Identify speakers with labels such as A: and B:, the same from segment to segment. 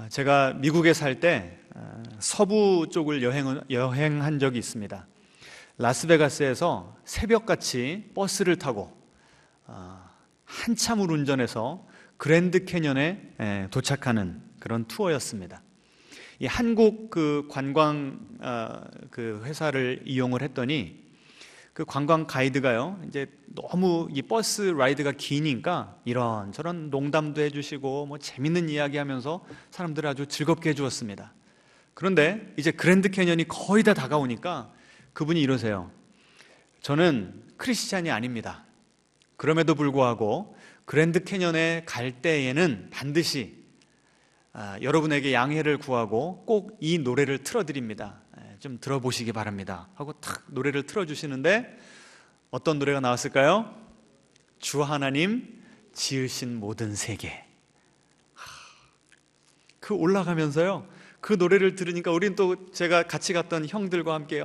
A: 제가 미국에 살 때 서부 쪽을 여행한 적이 있습니다. 라스베가스에서 새벽같이 버스를 타고 한참을 운전해서 그랜드 캐년에 도착하는 그런 투어였습니다. 이 한국 그 관광 그 회사를 이용을 했더니 그 관광 가이드가요, 이제 너무 이 버스 라이드가 기니까 이런저런 농담도 해주시고 뭐 재밌는 이야기하면서 사람들을 아주 즐겁게 해주었습니다. 그런데 이제 그랜드 캐년이 거의 다 다가오니까 그분이 이러세요. 저는 크리스찬이 아닙니다. 그럼에도 불구하고 그랜드 캐년에 갈 때에는 반드시 여러분에게 양해를 구하고 꼭 이 노래를 틀어드립니다. 좀 들어보시기 바랍니다 하고 탁 노래를 틀어주시는데 어떤 노래가 나왔을까요? 주 하나님 지으신 모든 세계. 그 올라가면서요, 그 노래를 들으니까 우린 또 제가 같이 갔던 형들과 함께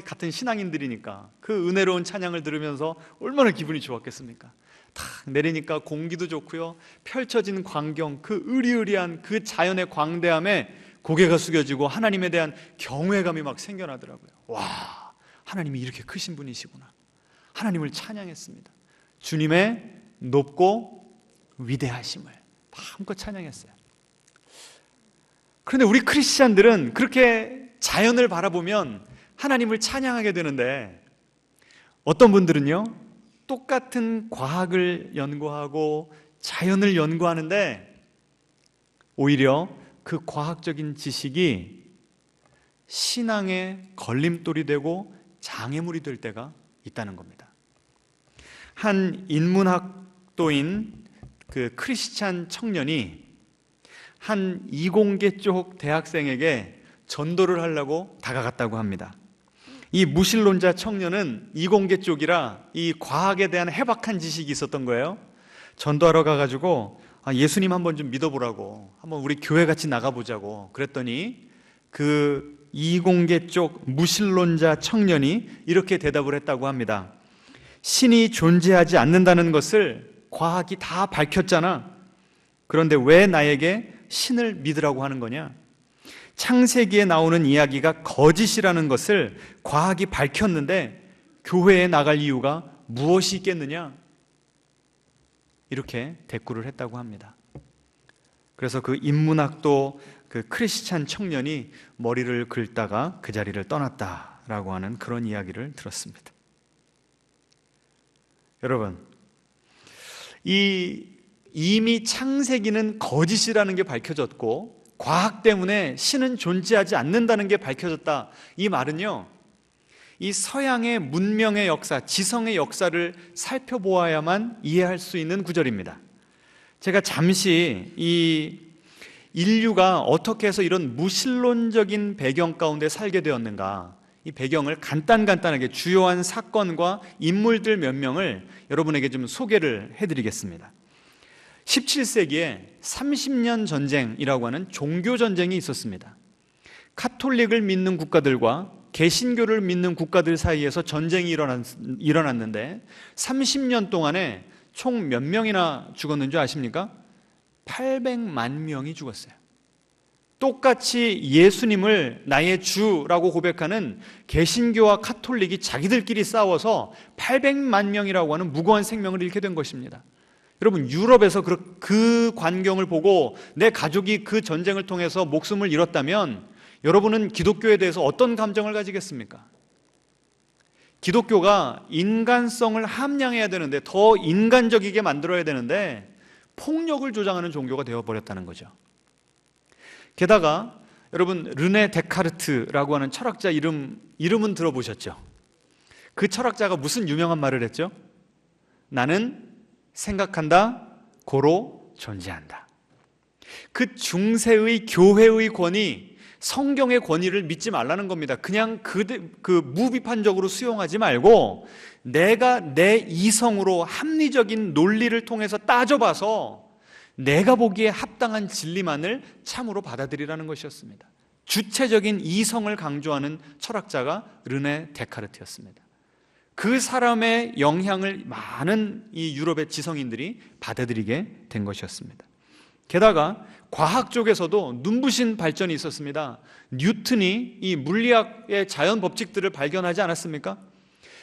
A: 같은 신앙인들이니까 그 은혜로운 찬양을 들으면서 얼마나 기분이 좋았겠습니까? 탁 내리니까 공기도 좋고요, 펼쳐진 광경, 그 으리으리한 그 자연의 광대함에 고개가 숙여지고 하나님에 대한 경외감이 막 생겨나더라고요. 와, 하나님이 이렇게 크신 분이시구나. 하나님을 찬양했습니다. 주님의 높고 위대하심을 마음껏 찬양했어요. 그런데 우리 크리스찬들은 그렇게 자연을 바라보면 하나님을 찬양하게 되는데, 어떤 분들은요, 똑같은 과학을 연구하고 자연을 연구하는데 오히려 그 과학적인 지식이 신앙의 걸림돌이 되고 장애물이 될 때가 있다는 겁니다. 한 인문학도인 그 크리스찬 청년이 한 이공계 쪽 대학생에게 전도를 하려고 다가갔다고 합니다. 이 무신론자 청년은 이공계 쪽이라 이 과학에 대한 해박한 지식이 있었던 거예요. 전도하러 가가지고 예수님 한번 좀 믿어보라고, 한번 우리 교회 같이 나가보자고 그랬더니 그 이공계 쪽 무신론자 청년이 이렇게 대답을 했다고 합니다. 신이 존재하지 않는다는 것을 과학이 다 밝혔잖아. 그런데 왜 나에게 신을 믿으라고 하는 거냐? 창세기에 나오는 이야기가 거짓이라는 것을 과학이 밝혔는데 교회에 나갈 이유가 무엇이 있겠느냐? 이렇게 대꾸를 했다고 합니다. 그래서 그 인문학도 그 크리스찬 청년이 머리를 긁다가 그 자리를 떠났다라고 하는 그런 이야기를 들었습니다. 여러분, 이미 창세기는 거짓이라는 게 밝혀졌고 과학 때문에 신은 존재하지 않는다는 게 밝혀졌다. 이 말은요, 이 서양의 문명의 역사, 지성의 역사를 살펴보아야만 이해할 수 있는 구절입니다. 제가 잠시 이 인류가 어떻게 해서 이런 무신론적인 배경 가운데 살게 되었는가, 이 배경을 간단하게 주요한 사건과 인물들 몇 명을 여러분에게 좀 소개를 해드리겠습니다. 17세기에 30년 전쟁이라고 하는 종교 전쟁이 있었습니다. 카톨릭을 믿는 국가들과 개신교를 믿는 국가들 사이에서 전쟁이 일어났는데 30년 동안에 총 몇 명이나 죽었는 줄 아십니까? 800만 명이 죽었어요. 똑같이 예수님을 나의 주라고 고백하는 개신교와 카톨릭이 자기들끼리 싸워서 800만 명이라고 하는 무고한 생명을 잃게 된 것입니다. 여러분, 유럽에서 그 광경을 보고 내 가족이 그 전쟁을 통해서 목숨을 잃었다면 여러분은 기독교에 대해서 어떤 감정을 가지겠습니까? 기독교가 인간성을 함량해야 되는데, 더 인간적이게 만들어야 되는데 폭력을 조장하는 종교가 되어버렸다는 거죠. 게다가 여러분, 르네 데카르트라고 하는 철학자 이름은 들어보셨죠? 그 철학자가 무슨 유명한 말을 했죠? 나는 생각한다, 고로 존재한다. 그 중세의 교회의 권위, 성경의 권위를 믿지 말라는 겁니다. 그냥 그 무비판적으로 수용하지 말고 내가 내 이성으로 합리적인 논리를 통해서 따져봐서 내가 보기에 합당한 진리만을 참으로 받아들이라는 것이었습니다. 주체적인 이성을 강조하는 철학자가 르네 데카르트였습니다. 그 사람의 영향을 많은 이 유럽의 지성인들이 받아들이게 된 것이었습니다. 게다가 과학 쪽에서도 눈부신 발전이 있었습니다. 뉴턴이 이 물리학의 자연 법칙들을 발견하지 않았습니까?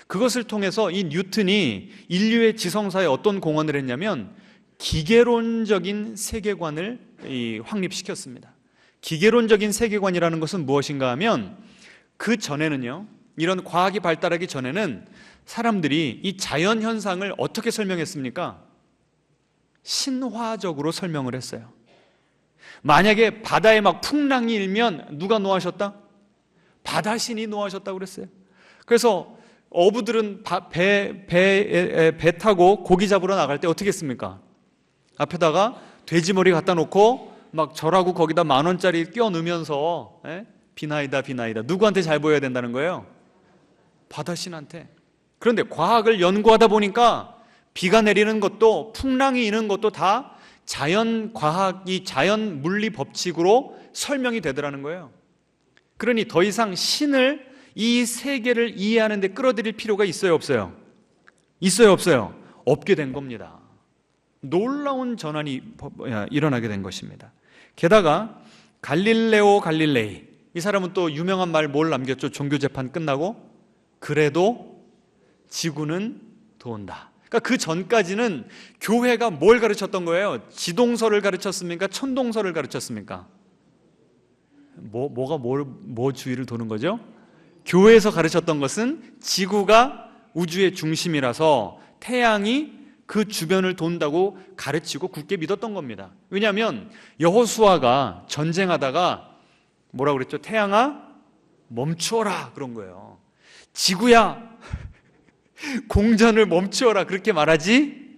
A: 그것을 통해서 이 뉴턴이 인류의 지성사에 어떤 공헌을 했냐면 기계론적인 세계관을 확립시켰습니다. 기계론적인 세계관이라는 것은 무엇인가 하면 그 전에는요, 이런 과학이 발달하기 전에는 사람들이 이 자연 현상을 어떻게 설명했습니까? 신화적으로 설명을 했어요. 만약에 바다에 막 풍랑이 일면 누가 노하셨다? 바다신이 노하셨다고 그랬어요. 그래서 어부들은 배 타고 고기 잡으러 나갈 때 어떻게 했습니까? 앞에다가 돼지머리 갖다 놓고 막 절하고 거기다 10,000원짜리 끼워 넣으면서 비나이다 비나이다. 누구한테 잘 보여야 된다는 거예요? 바다신한테. 그런데 과학을 연구하다 보니까 비가 내리는 것도 풍랑이 이는 것도 다 자연 과학이 자연 물리 법칙으로 설명이 되더라는 거예요. 그러니 더 이상 신을 이 세계를 이해하는 데 끌어들일 필요가 있어요, 없어요? 있어요, 없어요? 없게 된 겁니다. 놀라운 전환이 일어나게 된 것입니다. 게다가 갈릴레오 갈릴레이, 이 사람은 또 유명한 말 뭘 남겼죠? 종교 재판 끝나고 그래도 지구는 돈다. 그러니까 그 전까지는 교회가 뭘 가르쳤던 거예요? 지동설을 가르쳤습니까? 천동설을 가르쳤습니까? 뭐 주위를 도는 거죠? 교회에서 가르쳤던 것은 지구가 우주의 중심이라서 태양이 그 주변을 돈다고 가르치고 굳게 믿었던 겁니다. 왜냐하면 여호수아가 전쟁하다가 뭐라고 그랬죠? 태양아 멈추어라 그런 거예요. 지구야 공전을 멈추어라 그렇게 말하지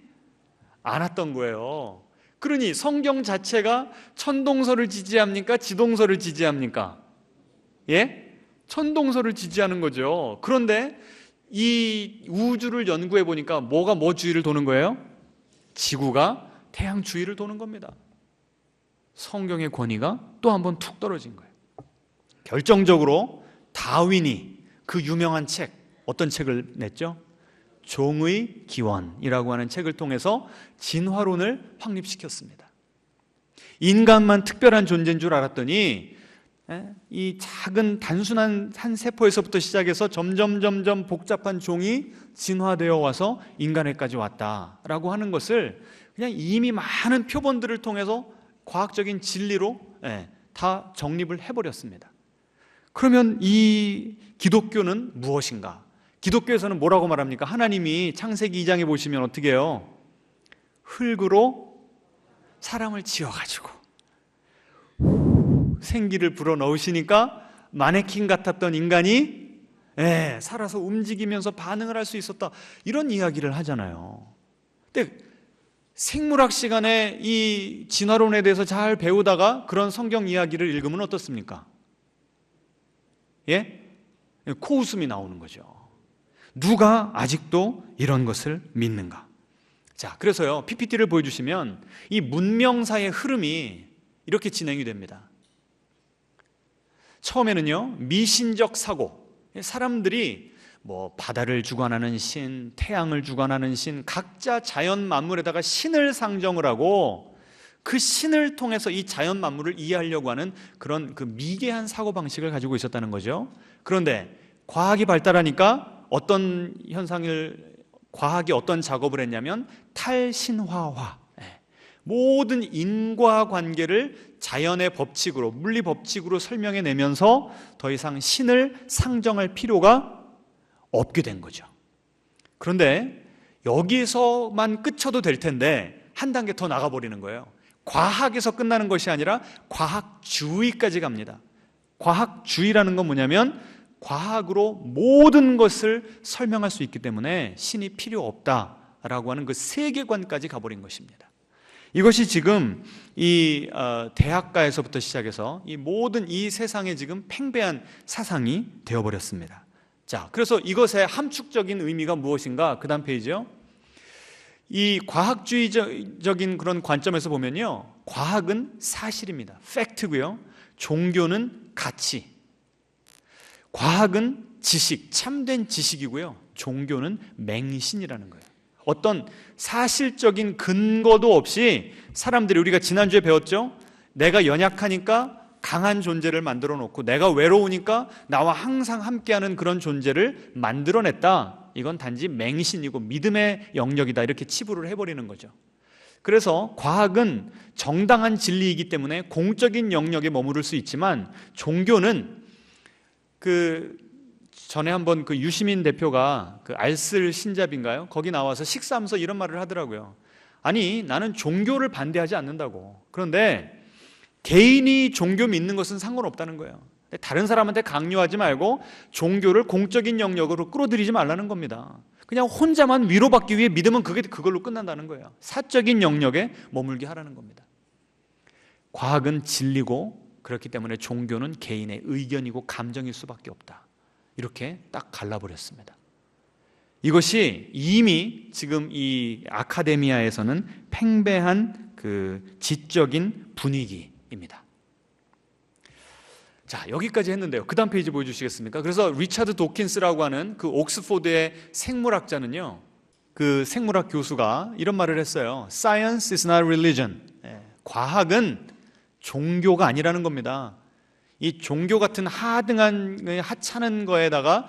A: 않았던 거예요. 그러니 성경 자체가 천동설을 지지합니까? 지동설을 지지합니까? 예? 천동설을 지지하는 거죠. 그런데 이 우주를 연구해 보니까 뭐가 뭐 주위를 도는 거예요? 지구가 태양 주위를 도는 겁니다. 성경의 권위가 또 한 번 툭 떨어진 거예요. 결정적으로 다윈이 그 유명한 책, 어떤 책을 냈죠? 종의 기원이라고 하는 책을 통해서 진화론을 확립시켰습니다. 인간만 특별한 존재인 줄 알았더니 이 작은 단순한 한 세포에서부터 시작해서 점점 복잡한 종이 진화되어 와서 인간에까지 왔다라고 하는 것을 그냥 이미 많은 표본들을 통해서 과학적인 진리로 다 정립을 해버렸습니다. 그러면 이 기독교는 무엇인가? 기독교에서는 뭐라고 말합니까? 하나님이 창세기 2장에 보시면 어떻게 해요? 흙으로 사람을 지어가지고 생기를 불어넣으시니까 마네킹 같았던 인간이 살아서 움직이면서 반응을 할 수 있었다, 이런 이야기를 하잖아요. 근데 생물학 시간에 이 진화론에 대해서 잘 배우다가 그런 성경 이야기를 읽으면 어떻습니까? 예? 코웃음이 나오는 거죠. 누가 아직도 이런 것을 믿는가? 자, 그래서요, PPT를 보여주시면 이 문명사의 흐름이 이렇게 진행이 됩니다. 처음에는요, 미신적 사고, 사람들이 뭐 바다를 주관하는 신, 태양을 주관하는 신, 각자 자연 만물에다가 신을 상정을 하고 그 신을 통해서 이 자연 만물을 이해하려고 하는 그런 그 미개한 사고 방식을 가지고 있었다는 거죠. 그런데 과학이 발달하니까 어떤 현상을, 과학이 어떤 작업을 했냐면 탈신화화, 모든 인과관계를 자연의 법칙으로, 물리 법칙으로 설명해내면서 더 이상 신을 상정할 필요가 없게 된 거죠. 그런데 여기서만 끝쳐도 될 텐데 한 단계 더 나가버리는 거예요. 과학에서 끝나는 것이 아니라 과학주의까지 갑니다. 과학주의라는 건 뭐냐면 과학으로 모든 것을 설명할 수 있기 때문에 신이 필요 없다라고 하는 그 세계관까지 가버린 것입니다. 이것이 지금 이 대학가에서부터 시작해서 이 모든 이 세상에 지금 팽배한 사상이 되어버렸습니다. 자, 그래서 이것의 함축적인 의미가 무엇인가? 그 다음 페이지요. 이 과학주의적인 그런 관점에서 보면요, 과학은 사실입니다. 팩트고요. 종교는 가치. 과학은 지식, 참된 지식이고요. 종교는 맹신이라는 거예요. 어떤 사실적인 근거도 없이 사람들이, 우리가 지난주에 배웠죠? 내가 연약하니까 강한 존재를 만들어 놓고 내가 외로우니까 나와 항상 함께하는 그런 존재를 만들어냈다. 이건 단지 맹신이고 믿음의 영역이다. 이렇게 치부를 해버리는 거죠. 그래서 과학은 정당한 진리이기 때문에 공적인 영역에 머무를 수 있지만, 종교는 전에 한번 유시민 대표가 알쓸 신잡인가요? 거기 나와서 식사하면서 이런 말을 하더라고요. 아니, 나는 종교를 반대하지 않는다고. 그런데 개인이 종교 믿는 것은 상관없다는 거예요. 다른 사람한테 강요하지 말고 종교를 공적인 영역으로 끌어들이지 말라는 겁니다. 그냥 혼자만 위로받기 위해 믿으면 그걸로 끝난다는 거예요. 사적인 영역에 머물게 하라는 겁니다. 과학은 진리고, 그렇기 때문에 종교는 개인의 의견이고 감정일 수밖에 없다. 이렇게 딱 갈라버렸습니다. 이것이 이미 지금 이 아카데미아에서는 팽배한 지적인 분위기입니다. 자, 여기까지 했는데요. 그 다음 페이지 보여주시겠습니까? 그래서 리차드 도킨스라고 하는 옥스포드의 생물학자는요, 생물학 교수가 이런 말을 했어요. Science is not religion. 과학은 종교가 아니라는 겁니다. 이 종교 같은 하찮은 거에다가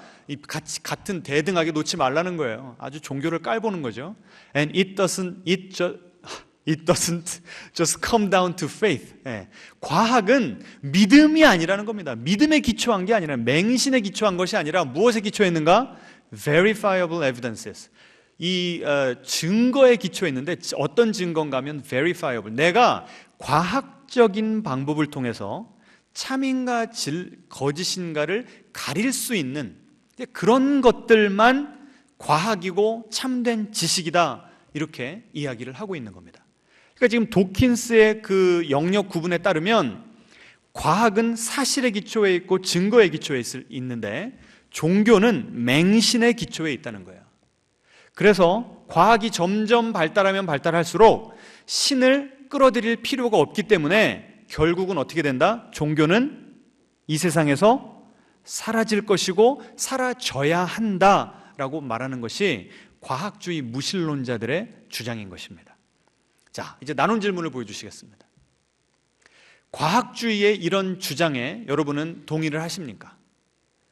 A: 같은 대등하게 놓지 말라는 거예요. 아주 종교를 깔보는 거죠. And it doesn't just come down to faith. 과학은 믿음이 아니라는 겁니다. 믿음에 기초한 게 아니라, 맹신에 기초한 것이 아니라 무엇에 기초했는가? Verifiable evidences. 이 증거에 기초했는데, 어떤 증거인가 하면 verifiable. 내가 과학적인 방법을 통해서 참인가 거짓인가를 가릴 수 있는 그런 것들만 과학이고 참된 지식이다. 이렇게 이야기를 하고 있는 겁니다. 그러니까 지금 도킨스의 영역 구분에 따르면 과학은 사실에 기초해 있고 증거에 기초해 있는데, 종교는 맹신에 기초해 있다는 거예요. 그래서 과학이 점점 발달하면 발달할수록 신을 끌어들일 필요가 없기 때문에 결국은 어떻게 된다? 종교는 이 세상에서 사라질 것이고 사라져야 한다라고 말하는 것이 과학주의 무신론자들의 주장인 것입니다. 자, 이제 나눈 질문을 보여주시겠습니다. 과학주의의 이런 주장에 여러분은 동의를 하십니까?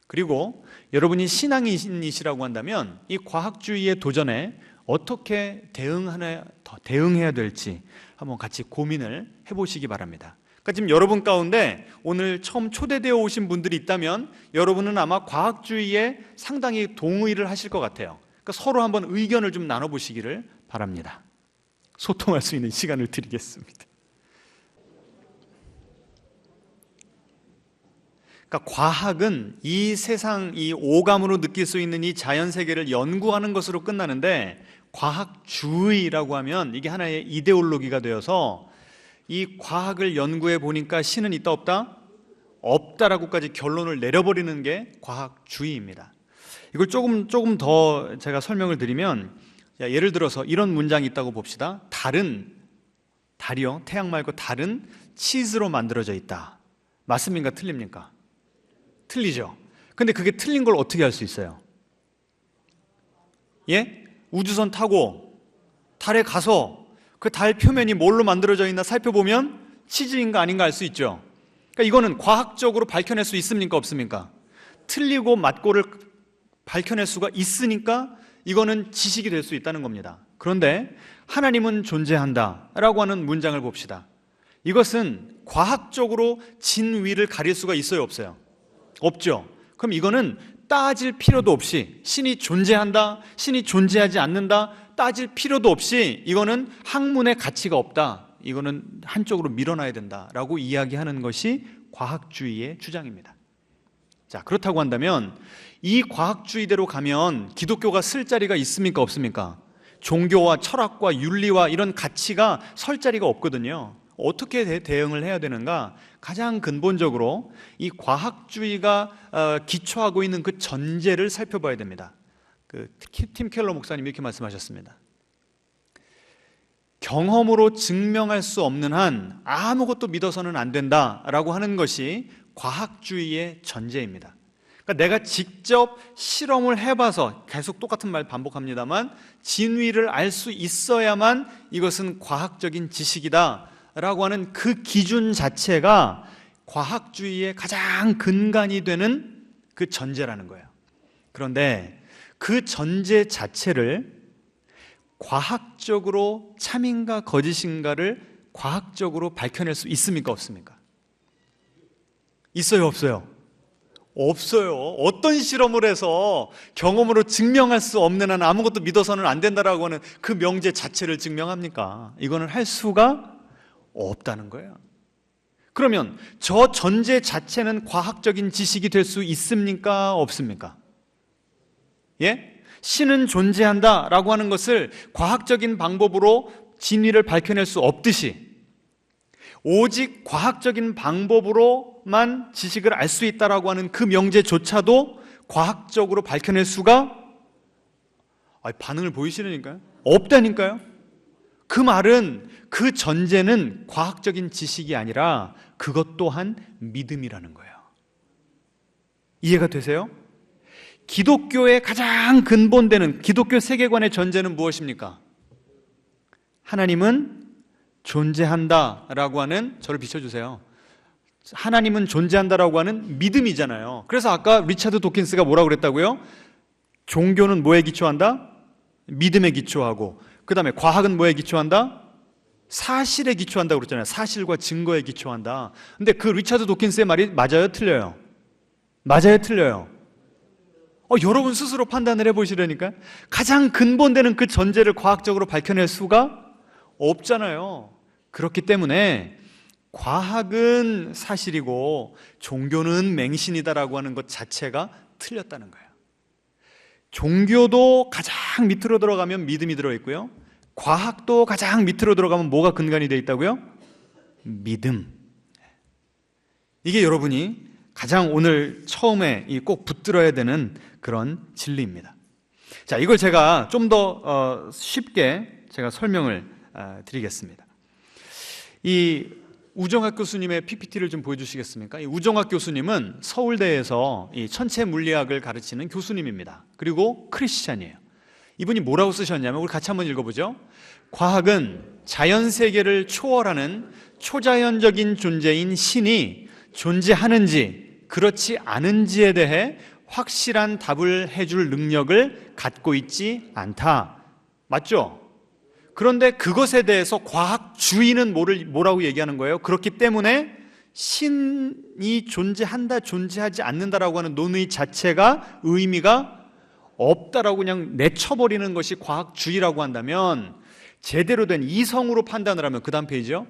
A: 그리고 여러분이 신앙인이시라고 한다면 이 과학주의의 도전에 어떻게 대응해야 될지 한번 같이 고민을 해보시기 바랍니다. 그러니까 지금 여러분 가운데 오늘 처음 초대되어 오신 분들이 있다면 여러분은 아마 과학주의에 상당히 동의를 하실 것 같아요. 그러니까 서로 한번 의견을 좀 나눠보시기를 바랍니다. 소통할 수 있는 시간을 드리겠습니다. 그러니까 과학은 이 세상, 이 오감으로 느낄 수 있는 이 자연 세계를 연구하는 것으로 끝나는데, 과학주의라고 하면 이게 하나의 이데올로기가 되어서 이 과학을 연구해 보니까 신은 있다 없다? 없다라고까지 결론을 내려버리는 게 과학주의입니다. 이걸 조금 더 제가 설명을 드리면, 예를 들어서 이런 문장이 있다고 봅시다. 달이요, 태양 말고 달은 치즈로 만들어져 있다. 맞습니까? 틀립니까? 틀리죠. 근데 그게 틀린 걸 어떻게 알 수 있어요? 예? 우주선 타고 달에 가서 그 달 표면이 뭘로 만들어져 있나 살펴보면 치즈인가 아닌가 알 수 있죠. 그러니까 이거는 과학적으로 밝혀낼 수 있습니까? 없습니까? 틀리고 맞고를 밝혀낼 수가 있으니까 이거는 지식이 될 수 있다는 겁니다. 그런데 하나님은 존재한다라고 하는 문장을 봅시다. 이것은 과학적으로 진위를 가릴 수가 있어요, 없어요? 없죠. 그럼 이거는 따질 필요도 없이, 신이 존재한다, 신이 존재하지 않는다 따질 필요도 없이, 이거는 학문의 가치가 없다, 이거는 한쪽으로 밀어놔야 된다라고 이야기하는 것이 과학주의의 주장입니다. 자, 그렇다고 한다면 이 과학주의대로 가면 기독교가 쓸 자리가 있습니까? 없습니까? 종교와 철학과 윤리와 이런 가치가 설 자리가 없거든요. 어떻게 대응을 해야 되는가? 가장 근본적으로 이 과학주의가 기초하고 있는 그 전제를 살펴봐야 됩니다. 팀 켈러 목사님이 이렇게 말씀하셨습니다. 경험으로 증명할 수 없는 한 아무것도 믿어서는 안 된다라고 하는 것이 과학주의의 전제입니다. 그러니까 그러니까 내가 직접 실험을 해봐서, 계속 똑같은 말 반복합니다만, 진위를 알 수 있어야만 이것은 과학적인 지식이다 라고 하는 그 기준 자체가 과학주의의 가장 근간이 되는 그 전제라는 거예요. 그런데 그 전제 자체를 과학적으로 참인가 거짓인가를 과학적으로 밝혀낼 수 있습니까? 없습니까? 있어요? 없어요? 없어요. 어떤 실험을 해서 경험으로 증명할 수 없는 한 아무것도 믿어서는 안 된다라고 하는 그 명제 자체를 증명합니까? 이거는 할 수가 없다는 거예요. 그러면 저 전제 자체는 과학적인 지식이 될 수 있습니까? 없습니까? 예? 신은 존재한다라고 하는 것을 과학적인 방법으로 진리를 밝혀낼 수 없듯이, 오직 과학적인 방법으로만 지식을 알 수 있다라고 하는 그 명제조차도 과학적으로 밝혀낼 수가, 반응을 보이시려니까요? 없다니까요? 그 말은, 그 전제는 과학적인 지식이 아니라 그것 또한 믿음이라는 거예요. 이해가 되세요? 기독교의 가장 근본되는 기독교 세계관의 전제는 무엇입니까? 하나님은 존재한다라고 하는, 저를 비춰주세요. 하나님은 존재한다라고 하는 믿음이잖아요. 그래서 아까 리차드 도킨스가 뭐라고 그랬다고요? 종교는 뭐에 기초한다? 믿음에 기초하고, 그 다음에 과학은 뭐에 기초한다? 사실에 기초한다고 그랬잖아요. 사실과 증거에 기초한다. 근데 그 리차드 도킨스의 말이 맞아요? 틀려요? 맞아요? 틀려요? 여러분 스스로 판단을 해보시려니까. 가장 근본되는 그 전제를 과학적으로 밝혀낼 수가 없잖아요. 그렇기 때문에 과학은 사실이고 종교는 맹신이다라고 하는 것 자체가 틀렸다는 거예요. 종교도 가장 밑으로 들어가면 믿음이 들어있고요, 과학도 가장 밑으로 들어가면 뭐가 근간이 되어 있다고요? 믿음. 이게 여러분이 가장 오늘 처음에 꼭 붙들어야 되는 그런 진리입니다. 자, 이걸 제가 좀 더 쉽게 제가 설명을 드리겠습니다. 이 우정학 교수님의 PPT를 좀 보여주시겠습니까? 이 우정학 교수님은 서울대에서 이 천체 물리학을 가르치는 교수님입니다. 그리고 크리스찬이에요. 이분이 뭐라고 쓰셨냐면, 우리 같이 한번 읽어보죠. 과학은 자연 세계를 초월하는 초자연적인 존재인 신이 존재하는지 그렇지 않은지에 대해 확실한 답을 해줄 능력을 갖고 있지 않다. 맞죠? 그런데 그것에 대해서 과학주의는 뭐라고 얘기하는 거예요? 그렇기 때문에 신이 존재한다, 존재하지 않는다라고 하는 논의 자체가 의미가 없다라고 그냥 내쳐버리는 것이 과학주의라고 한다면, 제대로 된 이성으로 판단을 하면, 그 다음 페이지요.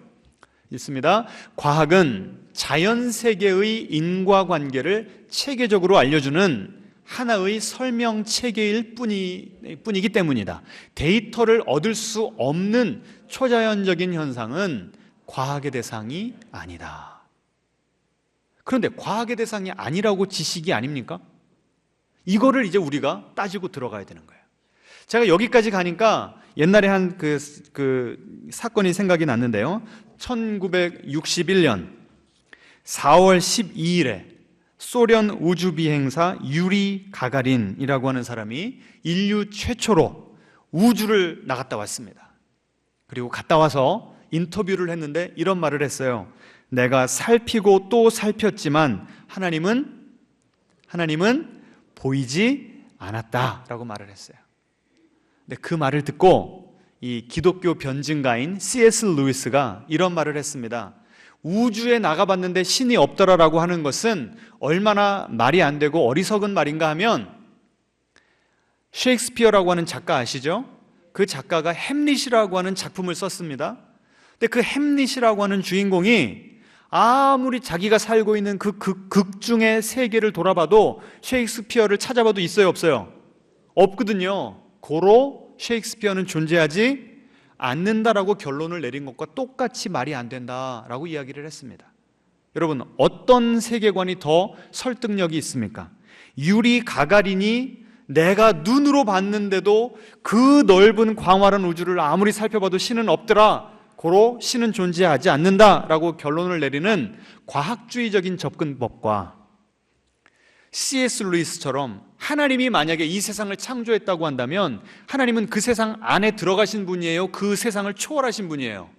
A: 있습니다. 과학은 자연세계의 인과관계를 체계적으로 알려주는 하나의 설명 체계일 뿐이기 때문이다. 데이터를 얻을 수 없는 초자연적인 현상은 과학의 대상이 아니다. 그런데 과학의 대상이 아니라고 지식이 아닙니까? 이거를 이제 우리가 따지고 들어가야 되는 거예요. 제가 여기까지 가니까 옛날에 한 그 사건이 생각이 났는데요. 1961년 4월 12일에 소련 우주비행사 유리 가가린이라고 하는 사람이 인류 최초로 우주를 나갔다 왔습니다. 그리고 갔다 와서 인터뷰를 했는데 이런 말을 했어요. 내가 살피고 또 살폈지만 하나님은 보이지 않았다라고 말을 했어요. 근데 그 말을 듣고 이 기독교 변증가인 C.S. 루이스가 이런 말을 했습니다. 우주에 나가봤는데 신이 없더라라고 하는 것은 얼마나 말이 안 되고 어리석은 말인가 하면, 셰익스피어라고 하는 작가 아시죠? 그 작가가 햄릿이라고 하는 작품을 썼습니다. 근데 그 햄릿이라고 하는 주인공이 아무리 자기가 살고 있는 그 극 중의 세계를 돌아봐도 셰익스피어를 찾아봐도 있어요, 없어요? 없거든요. 고로 셰익스피어는 존재하지 않는다라고 결론을 내린 것과 똑같이 말이 안 된다라고 이야기를 했습니다. 여러분, 어떤 세계관이 더 설득력이 있습니까? 유리 가가린이 내가 눈으로 봤는데도 그 넓은 광활한 우주를 아무리 살펴봐도 신은 없더라, 고로 신은 존재하지 않는다라고 결론을 내리는 과학주의적인 접근법과 C.S. 루이스처럼 하나님이 만약에 이 세상을 창조했다고 한다면 하나님은 그 세상 안에 들어가신 분이에요? 그 세상을 초월하신 분이에요?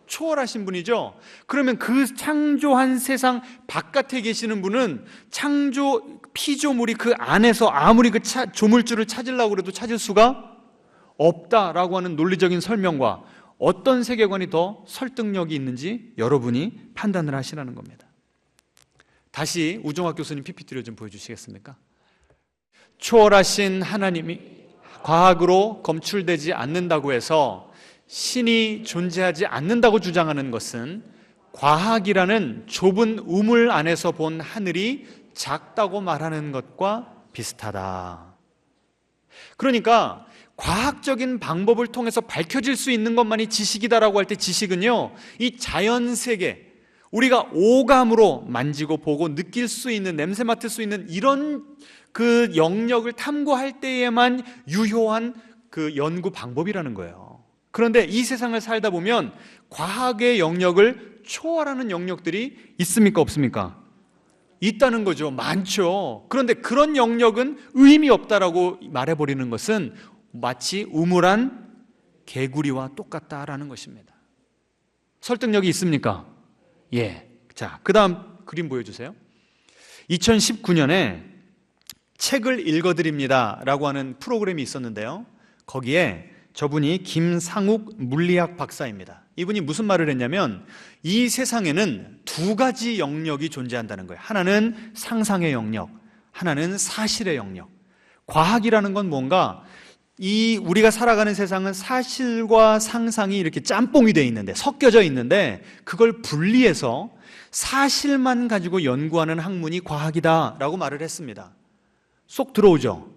A: 초월하신 분이죠. 그러면 그 창조한 세상 바깥에 계시는 분은 창조 피조물이 그 안에서 아무리 그 조물주를 찾으려고 해도 찾을 수가 없다라고 하는 논리적인 설명과 어떤 세계관이 더 설득력이 있는지 여러분이 판단을 하시라는 겁니다. 다시 우종학 교수님 PPT를 좀 보여주시겠습니까? 초월하신 하나님이 과학으로 검출되지 않는다고 해서 신이 존재하지 않는다고 주장하는 것은 과학이라는 좁은 우물 안에서 본 하늘이 작다고 말하는 것과 비슷하다. 그러니까 과학적인 방법을 통해서 밝혀질 수 있는 것만이 지식이다라고 할 때 지식은요, 이 자연세계, 우리가 오감으로 만지고 보고 느낄 수 있는, 냄새 맡을 수 있는 이런 그 영역을 탐구할 때에만 유효한 그 연구 방법이라는 거예요. 그런데 이 세상을 살다 보면 과학의 영역을 초월하는 영역들이 있습니까? 없습니까? 있다는 거죠. 많죠. 그런데 그런 영역은 의미 없다라고 말해버리는 것은 마치 우물한 개구리와 똑같다라는 것입니다. 설득력이 있습니까? 예. 자, 그 다음 그림 보여주세요. 2019년에 책을 읽어드립니다 라고 하는 프로그램이 있었는데요, 거기에 저분이 김상욱 물리학 박사입니다. 이분이 무슨 말을 했냐면 이 세상에는 두 가지 영역이 존재한다는 거예요. 하나는 상상의 영역, 하나는 사실의 영역. 과학이라는 건 뭔가 우리가 살아가는 세상은 사실과 상상이 이렇게 짬뽕이 되어 있는데, 섞여져 있는데, 그걸 분리해서 사실만 가지고 연구하는 학문이 과학이다라고 말을 했습니다. 쏙 들어오죠?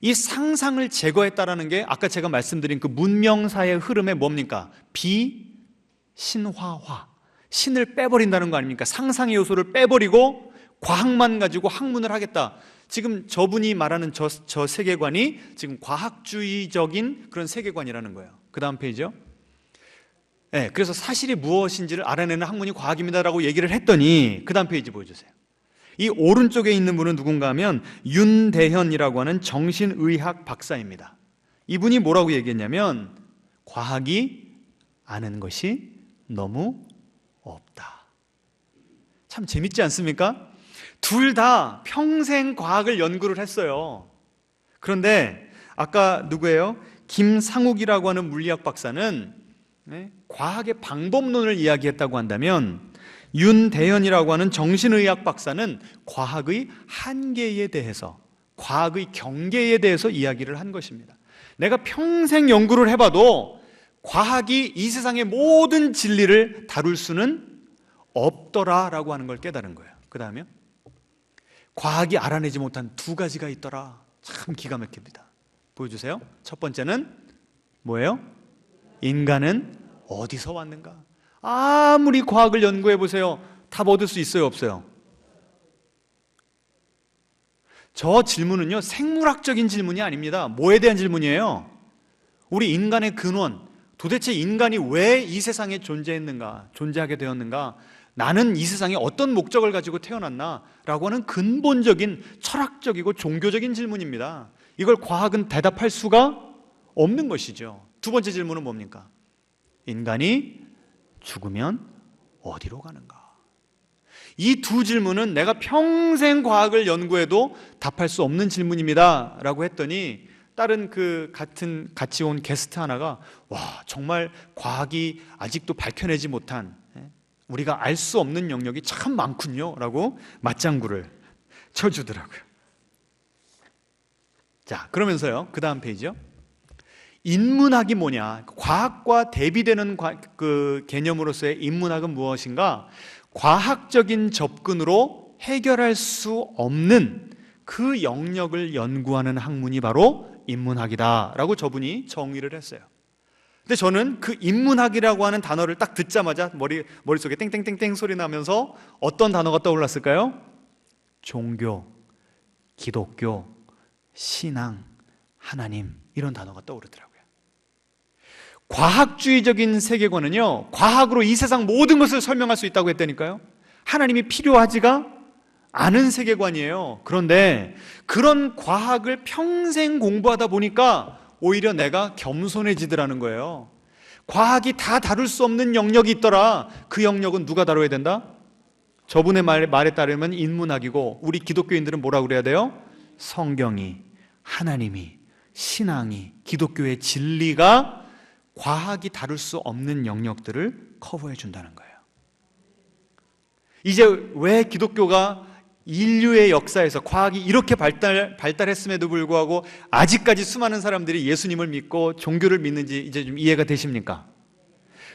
A: 이 상상을 제거했다라는 게 아까 제가 말씀드린 그 문명사의 흐름의 뭡니까? 비신화화. 신을 빼버린다는 거 아닙니까? 상상의 요소를 빼버리고 과학만 가지고 학문을 하겠다. 지금 저분이 말하는 저 세계관이 지금 과학주의적인 그런 세계관이라는 거예요. 그 다음 페이지요. 네, 그래서 사실이 무엇인지를 알아내는 학문이 과학입니다라고 얘기를 했더니 그 다음 페이지 보여주세요. 이 오른쪽에 있는 분은 누군가 하면 윤대현이라고 하는 정신의학 박사입니다. 이분이 뭐라고 얘기했냐면 과학이 아는 것이 너무 없다. 참 재밌지 않습니까? 둘 다 평생 과학을 연구를 했어요. 그런데 아까 누구예요? 김상욱이라고 하는 물리학 박사는 과학의 방법론을 이야기했다고 한다면 윤대현이라고 하는 정신의학 박사는 과학의 한계에 대해서, 과학의 경계에 대해서 이야기를 한 것입니다. 내가 평생 연구를 해봐도 과학이 이 세상의 모든 진리를 다룰 수는 없더라라고 하는 걸 깨달은 거예요. 그 다음에요, 과학이 알아내지 못한 두 가지가 있더라. 참 기가 막힙니다. 보여주세요. 첫 번째는 뭐예요? 인간은 어디서 왔는가? 아무리 과학을 연구해 보세요, 답 얻을 수 있어요, 없어요? 저 질문은요, 생물학적인 질문이 아닙니다. 뭐에 대한 질문이에요? 우리 인간의 근원, 도대체 인간이 왜 이 세상에 존재했는가, 존재하게 되었는가, 나는 이 세상에 어떤 목적을 가지고 태어났나 라고 하는 근본적인 철학적이고 종교적인 질문입니다. 이걸 과학은 대답할 수가 없는 것이죠. 두 번째 질문은 뭡니까? 인간이 죽으면 어디로 가는가? 이 두 질문은 내가 평생 과학을 연구해도 답할 수 없는 질문입니다 라고 했더니 다른 같이 온 게스트 하나가 와, 정말 과학이 아직도 밝혀내지 못한, 우리가 알 수 없는 영역이 참 많군요 라고 맞장구를 쳐주더라고요. 자, 그러면서요, 그 다음 페이지요. 인문학이 뭐냐? 과학과 대비되는 그 개념으로서의 인문학은 무엇인가? 과학적인 접근으로 해결할 수 없는 그 영역을 연구하는 학문이 바로 인문학이다 라고 저분이 정의를 했어요. 근데 저는 그 인문학이라고 하는 단어를 딱 듣자마자 머릿속에 땡땡땡땡 소리 나면서 어떤 단어가 떠올랐을까요? 종교, 기독교, 신앙, 하나님, 이런 단어가 떠오르더라고요. 과학주의적인 세계관은요, 과학으로 이 세상 모든 것을 설명할 수 있다고 했다니까요. 하나님이 필요하지가 아는 세계관이에요. 그런데 그런 과학을 평생 공부하다 보니까 오히려 내가 겸손해지더라는 거예요. 과학이 다 다룰 수 없는 영역이 있더라. 그 영역은 누가 다뤄야 된다? 저분의 말에 따르면 인문학이고, 우리 기독교인들은 뭐라고 그래야 돼요? 성경이, 하나님이, 신앙이, 기독교의 진리가 과학이 다룰 수 없는 영역들을 커버해 준다는 거예요. 이제 왜 기독교가 인류의 역사에서 과학이 이렇게 발달했음에도 불구하고 아직까지 수많은 사람들이 예수님을 믿고 종교를 믿는지 이제 좀 이해가 되십니까?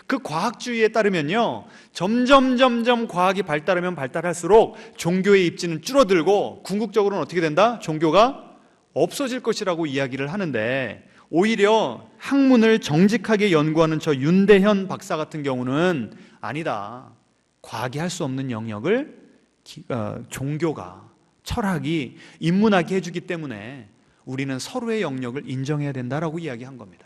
A: 그 과학주의에 따르면요, 점점 과학이 발달하면 발달할수록 종교의 입지는 줄어들고 궁극적으로는 어떻게 된다? 종교가 없어질 것이라고 이야기를 하는데, 오히려 학문을 정직하게 연구하는 저 윤대현 박사 같은 경우는 아니다. 과학이 할 수 없는 영역을 종교가, 철학이, 인문학이 해주기 때문에 우리는 서로의 영역을 인정해야 된다라고 이야기한 겁니다.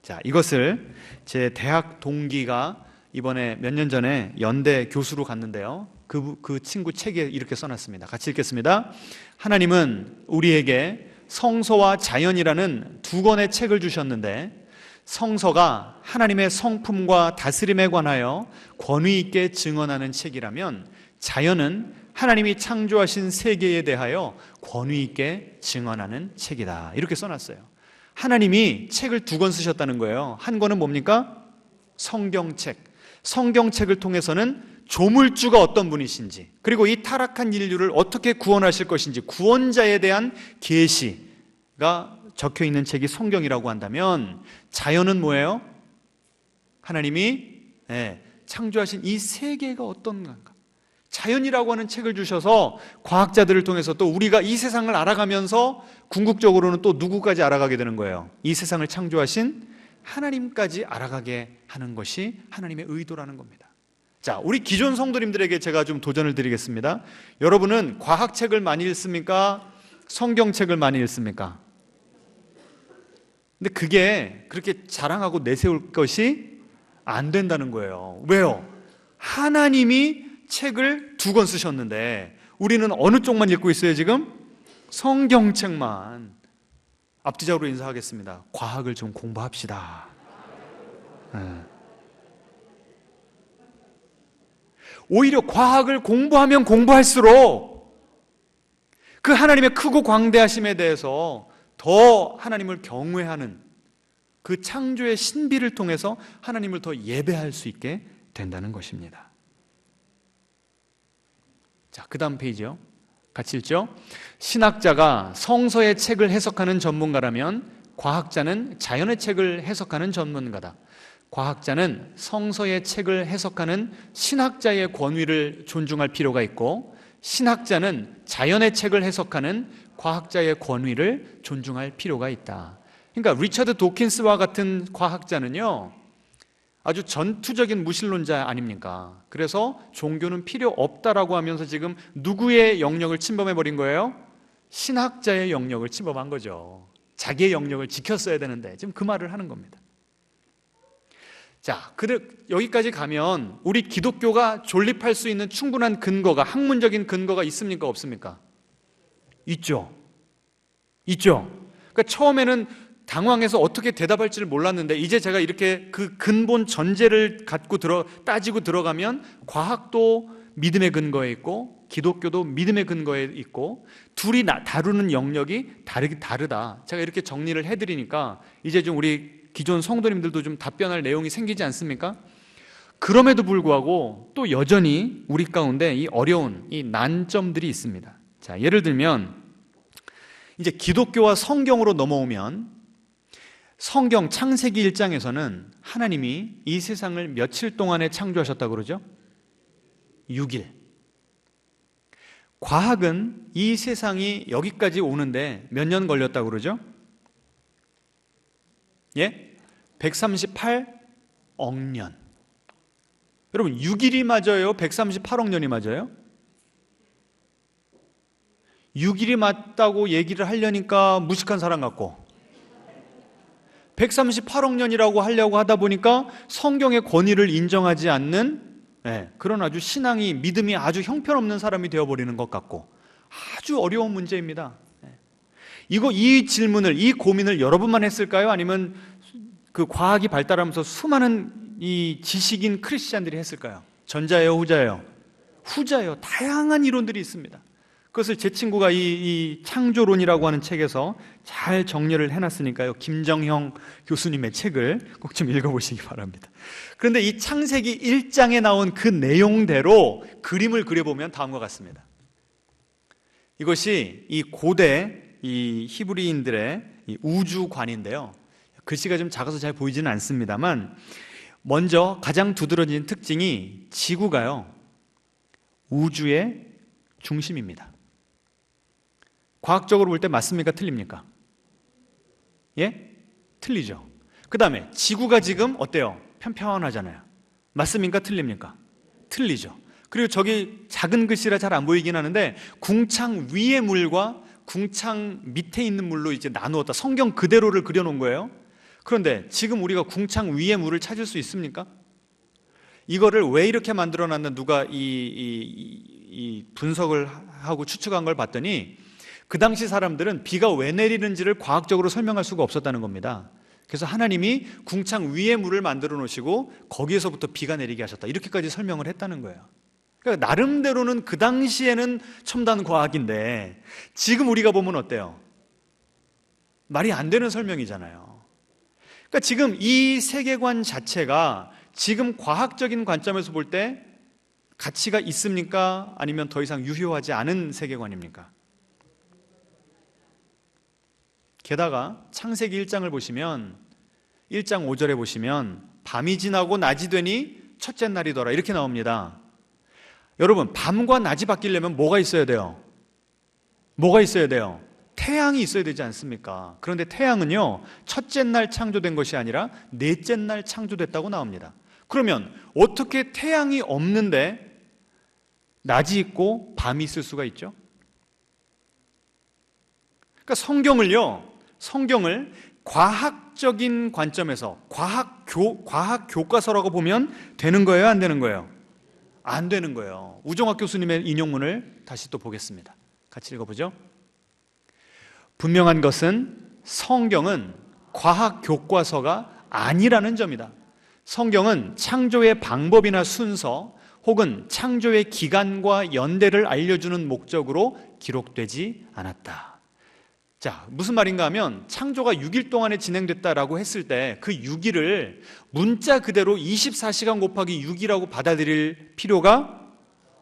A: 자, 이것을 제 대학 동기가 이번에 몇 년 전에 연대 교수로 갔는데요, 그 친구 책에 이렇게 써놨습니다. 같이 읽겠습니다. 하나님은 우리에게 성서와 자연이라는 두 권의 책을 주셨는데, 성서가 하나님의 성품과 다스림에 관하여 권위 있게 증언하는 책이라면, 자연은 하나님이 창조하신 세계에 대하여 권위 있게 증언하는 책이다. 이렇게 써놨어요. 하나님이 책을 두 권 쓰셨다는 거예요. 한 권은 뭡니까? 성경책. 성경책을 통해서는 조물주가 어떤 분이신지, 그리고 이 타락한 인류를 어떻게 구원하실 것인지, 구원자에 대한 계시가 적혀 있는 책이 성경이라고 한다면, 자연은 뭐예요? 하나님이 창조하신 이 세계가 어떤 건가? 자연이라고 하는 책을 주셔서 과학자들을 통해서 또 우리가 이 세상을 알아가면서 궁극적으로는 또 누구까지 알아가게 되는 거예요? 이 세상을 창조하신 하나님까지 알아가게 하는 것이 하나님의 의도라는 겁니다. 자, 우리 기존 성도님들에게 제가 좀 도전을 드리겠습니다. 여러분은 과학책을 많이 읽습니까? 성경책을 많이 읽습니까? 근데 그게 그렇게 자랑하고 내세울 것이 안 된다는 거예요. 왜요? 하나님이 책을 두 권 쓰셨는데 우리는 어느 쪽만 읽고 있어요 지금? 성경책만. 앞뒤적으로 인사하겠습니다. 과학을 좀 공부합시다. 오히려 과학을 공부하면 공부할수록 그 하나님의 크고 광대하심에 대해서 더 하나님을 경외하는, 그 창조의 신비를 통해서 하나님을 더 예배할 수 있게 된다는 것입니다. 자, 그 다음 페이지요. 같이 읽죠. 신학자가 성서의 책을 해석하는 전문가라면 과학자는 자연의 책을 해석하는 전문가다. 과학자는 성서의 책을 해석하는 신학자의 권위를 존중할 필요가 있고, 신학자는 자연의 책을 해석하는 과학자의 권위를 존중할 필요가 있다. 그러니까 리처드 도킨스와 같은 과학자는요, 아주 전투적인 무신론자 아닙니까? 그래서 종교는 필요 없다라고 하면서 지금 누구의 영역을 침범해버린 거예요? 신학자의 영역을 침범한 거죠. 자기의 영역을 지켰어야 되는데 지금 그 말을 하는 겁니다. 자, 여기까지 가면 우리 기독교가 존립할 수 있는 충분한 근거가, 학문적인 근거가 있습니까? 없습니까? 있죠. 그러니까 처음에는 당황해서 어떻게 대답할지를 몰랐는데, 이제 제가 이렇게 그 근본 전제를 갖고 따지고 들어가면 과학도 믿음의 근거에 있고 기독교도 믿음의 근거에 있고 둘이 다루는 영역이 다르다. 제가 이렇게 정리를 해드리니까 이제 좀 우리 기존 성도님들도 좀 답변할 내용이 생기지 않습니까? 그럼에도 불구하고 또 여전히 우리 가운데 이 어려운 이 난점들이 있습니다. 자, 예를 들면 이제 기독교와 성경으로 넘어오면, 성경 창세기 1장에서는 하나님이 이 세상을 며칠 동안에 창조하셨다고 그러죠? 6일. 과학은 이 세상이 여기까지 오는데 몇 년 걸렸다고 그러죠? 예? 138억 년. 여러분, 6일이 맞아요? 138억 년이 맞아요? 6일이 맞다고 얘기를 하려니까 무식한 사람 같고, 138억 년이라고 하려고 하다 보니까 성경의 권위를 인정하지 않는 그런 아주 신앙이, 믿음이 아주 형편없는 사람이 되어버리는 것 같고, 아주 어려운 문제입니다. 이 질문을, 이 고민을 여러분만 했을까요? 아니면 그 과학이 발달하면서 수많은 이 지식인 크리스찬들이 했을까요? 전자예요, 후자예요? 후자예요. 다양한 이론들이 있습니다. 그것을 제 친구가 이 창조론이라고 하는 책에서 잘 정리를 해놨으니까요, 김정형 교수님의 책을 꼭 좀 읽어보시기 바랍니다. 그런데 이 창세기 1장에 나온 그 내용대로 그림을 그려보면 다음과 같습니다. 이것이 이 고대 이 히브리인들의 이 우주관인데요, 글씨가 좀 작아서 잘 보이지는 않습니다만, 먼저 가장 두드러진 특징이 지구가요, 우주의 중심입니다. 과학적으로 볼 때 맞습니까? 틀립니까? 예? 틀리죠. 그 다음에 지구가 지금 어때요? 편편하잖아요. 맞습니까? 틀립니까? 틀리죠. 그리고 저기 작은 글씨라 잘 안 보이긴 하는데, 궁창 위의 물과 궁창 밑에 있는 물로 이제 나누었다, 성경 그대로를 그려놓은 거예요. 그런데 지금 우리가 궁창 위의 물을 찾을 수 있습니까? 이거를 왜 이렇게 만들어놨나, 누가 이 분석을 하고 추측한 걸 봤더니, 그 당시 사람들은 비가 왜 내리는지를 과학적으로 설명할 수가 없었다는 겁니다. 그래서 하나님이 궁창 위에 물을 만들어 놓으시고 거기에서부터 비가 내리게 하셨다, 이렇게까지 설명을 했다는 거예요. 그러니까 나름대로는 그 당시에는 첨단 과학인데, 지금 우리가 보면 어때요? 말이 안 되는 설명이잖아요. 그러니까 지금 이 세계관 자체가 지금 과학적인 관점에서 볼 때 가치가 있습니까? 아니면 더 이상 유효하지 않은 세계관입니까? 게다가 창세기 1장을 보시면 1장 5절에 보시면 밤이 지나고 낮이 되니 첫째 날이더라, 이렇게 나옵니다. 여러분, 밤과 낮이 바뀌려면 뭐가 있어야 돼요? 뭐가 있어야 돼요? 태양이 있어야 되지 않습니까? 그런데 태양은요, 첫째 날 창조된 것이 아니라 넷째 날 창조됐다고 나옵니다. 그러면 어떻게 태양이 없는데 낮이 있고 밤이 있을 수가 있죠? 그러니까 성경을 과학적인 관점에서 과학 교과서라고 보면 되는 거예요, 안 되는 거예요? 안 되는 거예요. 우종학 교수님의 인용문을 다시 또 보겠습니다. 같이 읽어보죠. 분명한 것은 성경은 과학 교과서가 아니라는 점이다. 성경은 창조의 방법이나 순서 혹은 창조의 기간과 연대를 알려주는 목적으로 기록되지 않았다. 자, 무슨 말인가 하면, 창조가 6일 동안에 진행됐다라고 했을 때 그 6일을 문자 그대로 24시간 곱하기 6이라고 받아들일 필요가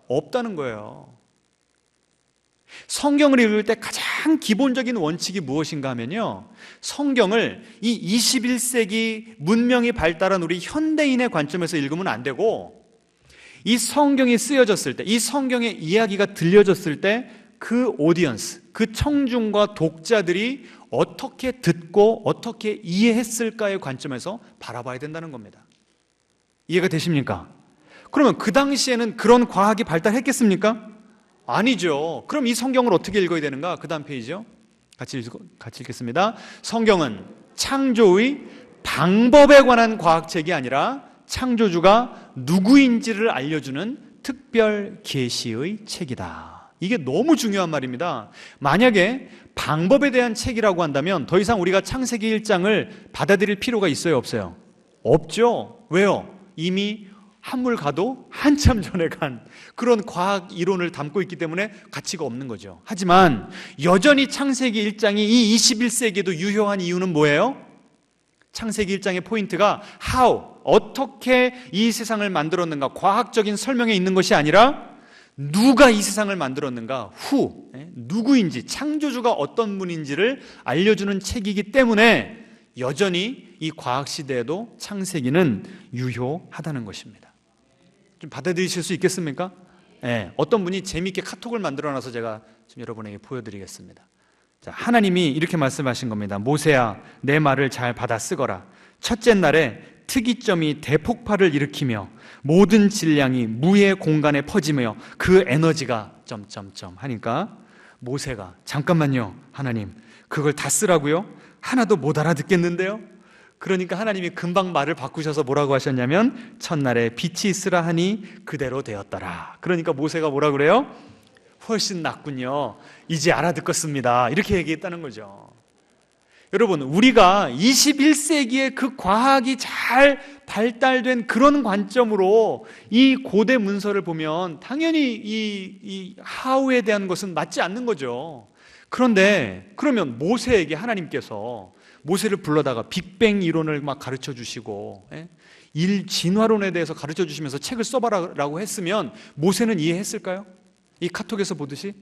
A: 없다는 거예요. 성경을 읽을 때 가장 기본적인 원칙이 무엇인가 하면요, 성경을 이 21세기 문명이 발달한 우리 현대인의 관점에서 읽으면 안 되고, 이 성경이 쓰여졌을 때, 이 성경의 이야기가 들려졌을 때 그 오디언스, 그 청중과 독자들이 어떻게 듣고 어떻게 이해했을까의 관점에서 바라봐야 된다는 겁니다. 이해가 되십니까? 그러면 그 당시에는 그런 과학이 발달했겠습니까? 아니죠. 그럼 이 성경을 어떻게 읽어야 되는가? 그 다음 페이지요. 같이 읽겠습니다. 성경은 창조의 방법에 관한 과학책이 아니라 창조주가 누구인지를 알려주는 특별 계시의 책이다. 이게 너무 중요한 말입니다. 만약에 방법에 대한 책이라고 한다면 더 이상 우리가 창세기 1장을 받아들일 필요가 있어요, 없어요? 없죠. 왜요? 이미 한물 가도 한참 전에 간 그런 과학 이론을 담고 있기 때문에 가치가 없는 거죠. 하지만 여전히 창세기 1장이 이 21세기에도 유효한 이유는 뭐예요? 창세기 1장의 포인트가 how, 어떻게 이 세상을 만들었는가, 과학적인 설명에 있는 것이 아니라 누가 이 세상을 만들었는가, who, 누구인지, 창조주가 어떤 분인지를 알려주는 책이기 때문에 여전히 이 과학시대에도 창세기는 유효하다는 것입니다. 좀 받아들이실 수 있겠습니까? 어떤 분이 재미있게 카톡을 만들어놔서 제가 지금 여러분에게 보여드리겠습니다. 자, 하나님이 이렇게 말씀하신 겁니다. 모세야, 내 말을 잘 받아 쓰거라. 첫째 날에 특이점이 대폭발을 일으키며 모든 질량이 무의 공간에 퍼지며 그 에너지가 점점점 하니까 모세가 잠깐만요, 하나님, 그걸 다 쓰라고요? 하나도 못 알아듣겠는데요? 그러니까 하나님이 금방 말을 바꾸셔서 뭐라고 하셨냐면 첫날에 빛이 있으라 하니 그대로 되었더라. 그러니까 모세가 뭐라 그래요? 훨씬 낫군요. 이제 알아듣겠습니다. 이렇게 얘기했다는 거죠. 여러분, 우리가 21세기에 그 과학이 잘 발달된 그런 관점으로 이 고대 문서를 보면 당연히 이 하우에 대한 것은 맞지 않는 거죠. 그런데 그러면 모세에게 하나님께서 모세를 불러다가 빅뱅 이론을 막 가르쳐 주시고 진화론에 대해서 가르쳐 주시면서 책을 써봐라라고 했으면 모세는 이해했을까요? 이 카톡에서 보듯이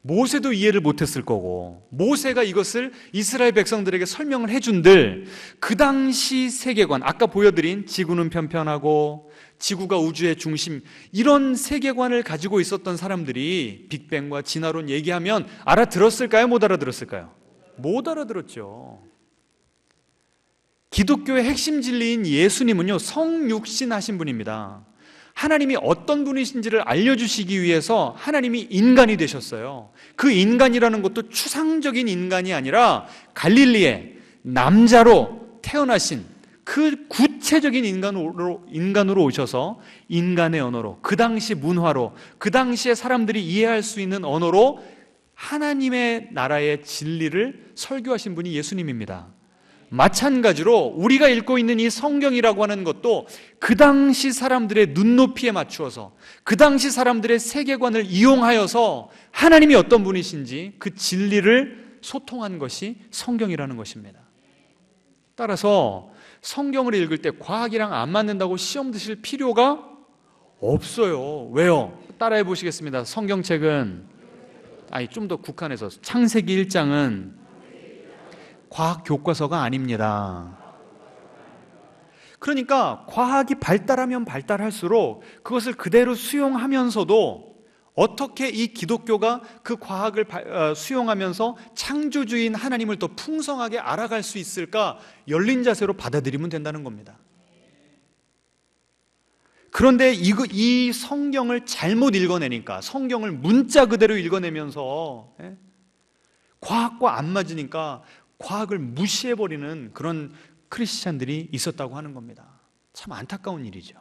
A: 모세도 이해를 못했을 거고, 모세가 이것을 이스라엘 백성들에게 설명을 해준들 그 당시 세계관, 아까 보여드린 지구는 편편하고 지구가 우주의 중심, 이런 세계관을 가지고 있었던 사람들이 빅뱅과 진화론 얘기하면 알아들었을까요? 못 알아들었을까요? 못 알아들었죠. 기독교의 핵심 진리인 예수님은요, 성육신 하신 분입니다. 하나님이 어떤 분이신지를 알려주시기 위해서 하나님이 인간이 되셨어요. 그 인간이라는 것도 추상적인 인간이 아니라 갈릴리에 남자로 태어나신 그 구체적인 인간으로 오셔서 인간의 언어로, 그 당시 문화로, 그 당시에 사람들이 이해할 수 있는 언어로 하나님의 나라의 진리를 설교하신 분이 예수님입니다. 마찬가지로 우리가 읽고 있는 이 성경이라고 하는 것도 그 당시 사람들의 눈높이에 맞추어서 그 당시 사람들의 세계관을 이용하여서 하나님이 어떤 분이신지 그 진리를 소통한 것이 성경이라는 것입니다. 따라서 성경을 읽을 때 과학이랑 안 맞는다고 시험 드실 필요가 없어요. 왜요? 따라해 보시겠습니다. 성경책은 좀 더 국한해서 창세기 1장은 과학 교과서가 아닙니다. 그러니까 과학이 발달하면 발달할수록 그것을 그대로 수용하면서도 어떻게 이 기독교가 그 과학을 수용하면서 창조주인 하나님을 더 풍성하게 알아갈 수 있을까? 열린 자세로 받아들이면 된다는 겁니다. 그런데 이 성경을 잘못 읽어내니까, 성경을 문자 그대로 읽어내면서 과학과 안 맞으니까 과학을 무시해버리는 그런 크리스찬들이 있었다고 하는 겁니다. 참 안타까운 일이죠.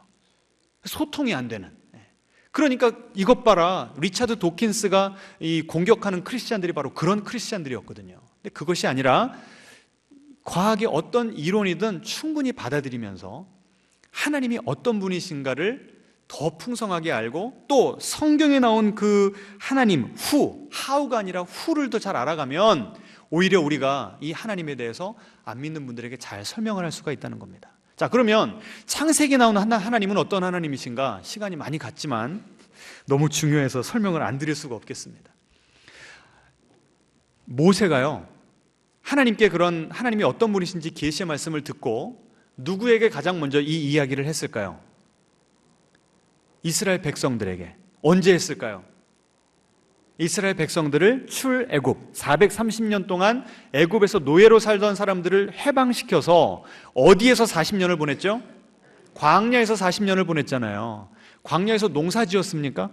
A: 소통이 안 되는. 그러니까 이것 봐라, 리차드 도킨스가 이 공격하는 크리스찬들이 바로 그런 크리스찬들이었거든요. 근데 그것이 아니라 과학의 어떤 이론이든 충분히 받아들이면서 하나님이 어떤 분이신가를 더 풍성하게 알고, 또 성경에 나온 그 하나님, 하우가 아니라 후를 더 잘 알아가면 오히려 우리가 이 하나님에 대해서 안 믿는 분들에게 잘 설명을 할 수가 있다는 겁니다. 자, 그러면 창세기에 나오는 하나님은 어떤 하나님이신가? 시간이 많이 갔지만 너무 중요해서 설명을 안 드릴 수가 없겠습니다. 모세가요, 하나님께 그런 하나님이 어떤 분이신지 계시의 말씀을 듣고 누구에게 가장 먼저 이 이야기를 했을까요? 이스라엘 백성들에게. 언제 했을까요? 이스라엘 백성들을 출애굽 430년 동안 애굽에서 노예로 살던 사람들을 해방시켜서 어디에서 40년을 보냈죠? 광야에서 40년을 보냈잖아요. 광야에서 농사 지었습니까?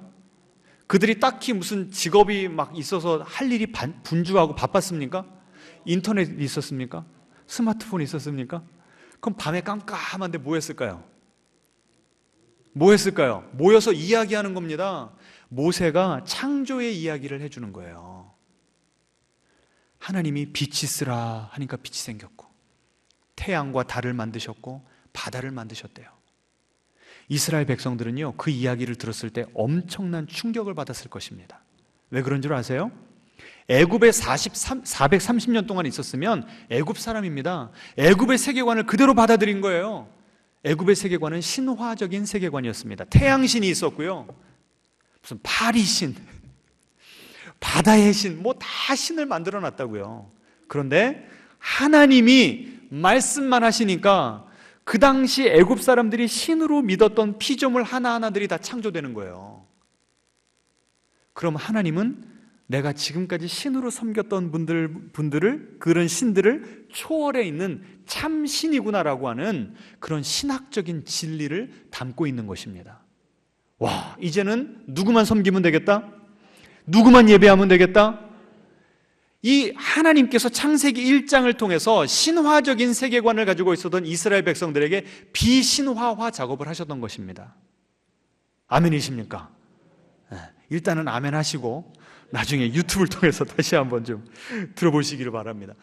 A: 그들이 딱히 무슨 직업이 막 있어서 할 일이 분주하고 바빴습니까? 인터넷 있었습니까? 스마트폰 있었습니까? 그럼 밤에 깜깜한데 뭐 했을까요? 모여서 이야기하는 겁니다. 모세가 창조의 이야기를 해주는 거예요. 하나님이 빛이 있으라 하니까 빛이 생겼고, 태양과 달을 만드셨고 바다를 만드셨대요. 이스라엘 백성들은요, 그 이야기를 들었을 때 엄청난 충격을 받았을 것입니다. 왜 그런 줄 아세요? 애굽에 430년 동안 있었으면 애굽 사람입니다. 애굽의 세계관을 그대로 받아들인 거예요. 애굽의 세계관은 신화적인 세계관이었습니다. 태양신이 있었고요, 무슨 파리신, 바다의 신, 뭐 다 신을 만들어 놨다고요. 그런데 하나님이 말씀만 하시니까 그 당시 애굽 사람들이 신으로 믿었던 피조물 하나하나들이 다 창조되는 거예요. 그럼 하나님은 내가 지금까지 신으로 섬겼던 분들을, 그런 신들을 초월해 있는 참 신이구나라고 하는 그런 신학적인 진리를 담고 있는 것입니다. 와, 이제는 누구만 섬기면 되겠다? 누구만 예배하면 되겠다? 이 하나님께서 창세기 1장을 통해서 신화적인 세계관을 가지고 있었던 이스라엘 백성들에게 비신화화 작업을 하셨던 것입니다. 아멘이십니까? 일단은 아멘 하시고 나중에 유튜브를 통해서 다시 한번 좀 들어보시기를 바랍니다.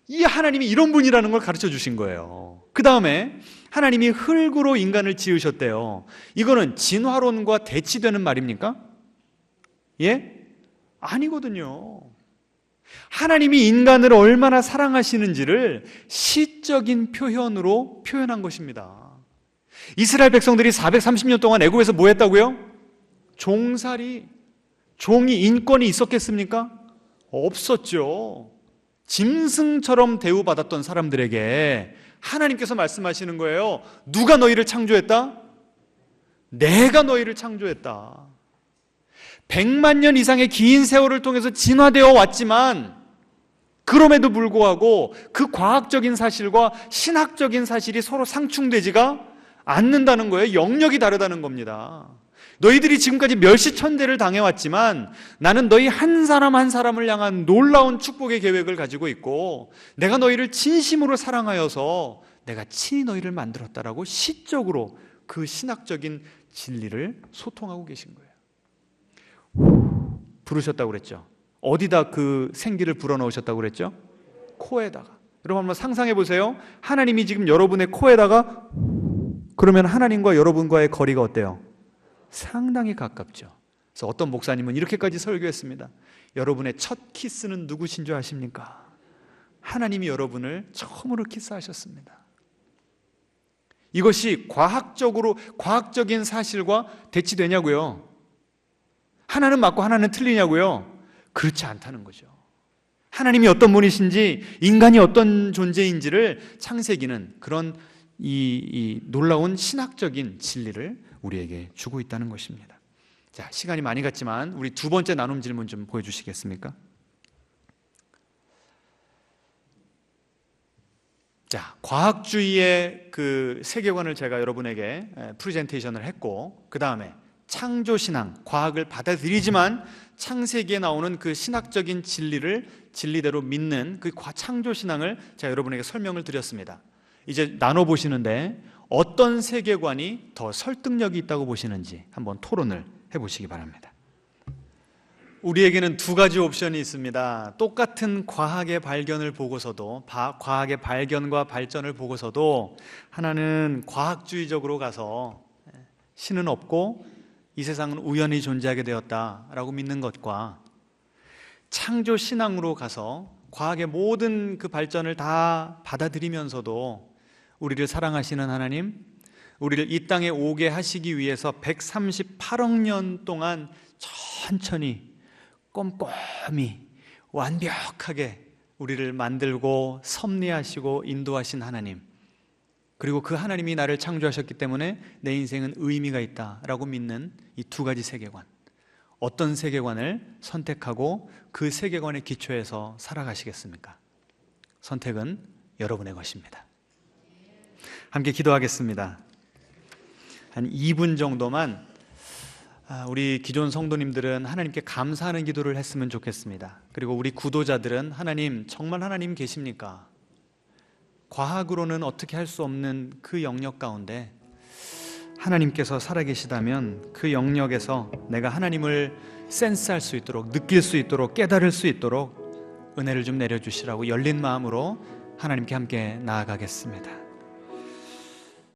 A: 이 하나님이 이런 분이라는 걸 가르쳐 주신 거예요. 그 다음에 하나님이 흙으로 인간을 지으셨대요. 이거는 진화론과 대치되는 말입니까? 예? 아니거든요. 하나님이 인간을 얼마나 사랑하시는지를 시적인 표현으로 표현한 것입니다. 이스라엘 백성들이 430년 동안 애굽에서 뭐 했다고요? 종살이. 종이 인권이 있었겠습니까? 없었죠. 짐승처럼 대우받았던 사람들에게 하나님께서 말씀하시는 거예요. 누가 너희를 창조했다? 내가 너희를 창조했다. 100만 년 이상의 긴 세월을 통해서 진화되어 왔지만 그럼에도 불구하고 그 과학적인 사실과 신학적인 사실이 서로 상충되지가 않는다는 거예요. 영역이 다르다는 겁니다. 너희들이 지금까지 멸시천대를 당해왔지만 나는 너희 한 사람 한 사람을 향한 놀라운 축복의 계획을 가지고 있고 내가 너희를 진심으로 사랑하여서 내가 친히 너희를 만들었다라고 시적으로 그 신학적인 진리를 소통하고 계신 거예요. 부르셨다고 그랬죠. 어디다 그 생기를 불어넣으셨다고 그랬죠? 코에다가. 여러분 한번 상상해 보세요. 하나님이 지금 여러분의 코에다가, 그러면 하나님과 여러분과의 거리가 어때요? 상당히 가깝죠. 그래서 어떤 목사님은 이렇게까지 설교했습니다. 여러분의 첫 키스는 누구신 줄 아십니까? 하나님이 여러분을 처음으로 키스하셨습니다. 이것이 과학적인 사실과 대치되냐고요? 하나는 맞고 하나는 틀리냐고요? 그렇지 않다는 거죠. 하나님이 어떤 분이신지, 인간이 어떤 존재인지를 창세기는 그런 이 놀라운 신학적인 진리를 우리에게 주고 있다는 것입니다. 자, 시간이 많이 갔지만 우리 두 번째 나눔 질문 좀 보여주시겠습니까? 자, 과학주의의 그 세계관을 제가 여러분에게 프레젠테이션을 했고, 그 다음에 창조신앙, 과학을 받아들이지만 창세기에 나오는 그 신학적인 진리를 진리대로 믿는 그 창조신앙을 제가 여러분에게 설명을 드렸습니다. 이제 나눠보시는데 어떤 세계관이 더 설득력이 있다고 보시는지 한번 토론을 해보시기 바랍니다. 우리에게는 두 가지 옵션이 있습니다. 똑같은 과학의 발견을 보고서도, 과학의 발견과 발전을 보고서도 하나는 과학주의적으로 가서 신은 없고 이 세상은 우연히 존재하게 되었다라고 믿는 것과 창조신앙으로 가서 과학의 모든 그 발전을 다 받아들이면서도 우리를 사랑하시는 하나님, 우리를 이 땅에 오게 하시기 위해서 138억 년 동안 천천히 꼼꼼히 완벽하게 우리를 만들고 섭리하시고 인도하신 하나님, 그리고 그 하나님이 나를 창조하셨기 때문에 내 인생은 의미가 있다라고 믿는 이 두 가지 세계관, 어떤 세계관을 선택하고 그 세계관에 기초해서 살아가시겠습니까? 선택은 여러분의 것입니다. 함께 기도하겠습니다. 한 2분 정도만 우리 기존 성도님들은 하나님께 감사하는 기도를 했으면 좋겠습니다. 그리고 우리 구도자들은 하나님, 정말 하나님 계십니까? 과학으로는 어떻게 할 수 없는 그 영역 가운데 하나님께서 살아계시다면 그 영역에서 내가 하나님을 센스할 수 있도록, 느낄 수 있도록, 깨달을 수 있도록 은혜를 좀 내려주시라고 열린 마음으로 하나님께 함께 나아가겠습니다.